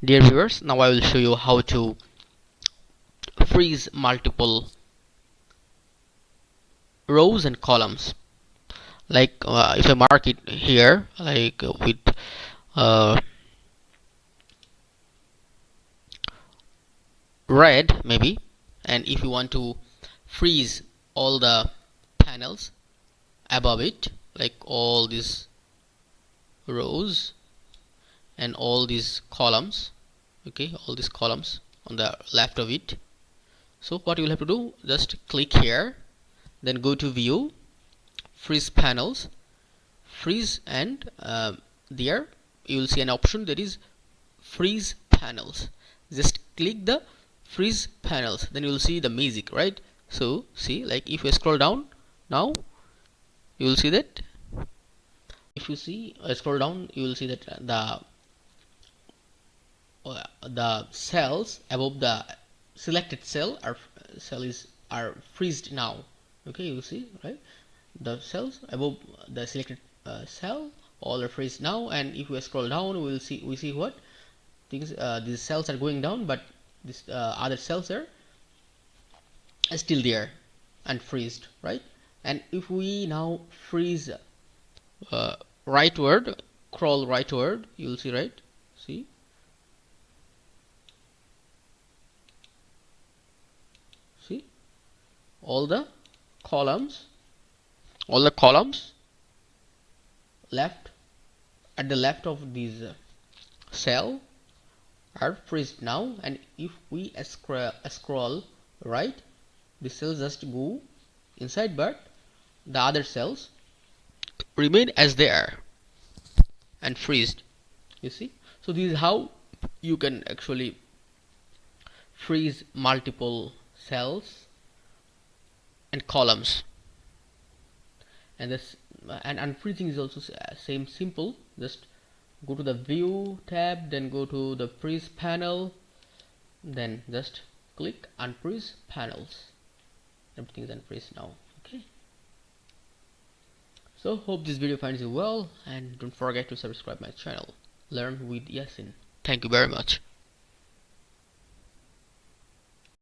Dear viewers, now I will show you how to freeze multiple rows and columns. Like if I mark it here, like with uh, red maybe, and if you want to freeze all the panels above it, like all these rows and all these columns, okay, all these columns on the left of it. So what you will have to do, just click here, then go to view, freeze panels, freeze, and there you will see an option that is freeze panels. Just click the freeze panels, then you will see the magic, right? So see, like if you scroll down now, you will see that if you see scroll down, you will see that the cells above the selected cell are freezed now. Okay, you see, right? The cells above the selected cell all are freezed now, and if we scroll down, we see what things, these cells are going down, but this other cells are still there and freezed, right? And if we now freeze rightward, scroll rightward, you will see, right? See, all the columns, left at the left of this cell are freezed now, and if we scroll right, the cells just go inside, but the other cells remain as they are and freezed, you see. So this is how you can actually freeze multiple cells and columns. And this and unfreezing is also same simple. Just go to the view tab, then go to the freeze panel, then just click unfreeze panels. Everything is unfreezed now. Okay, so hope this video finds you well, and don't forget to subscribe my channel. Learn with Yasin. Thank you very much.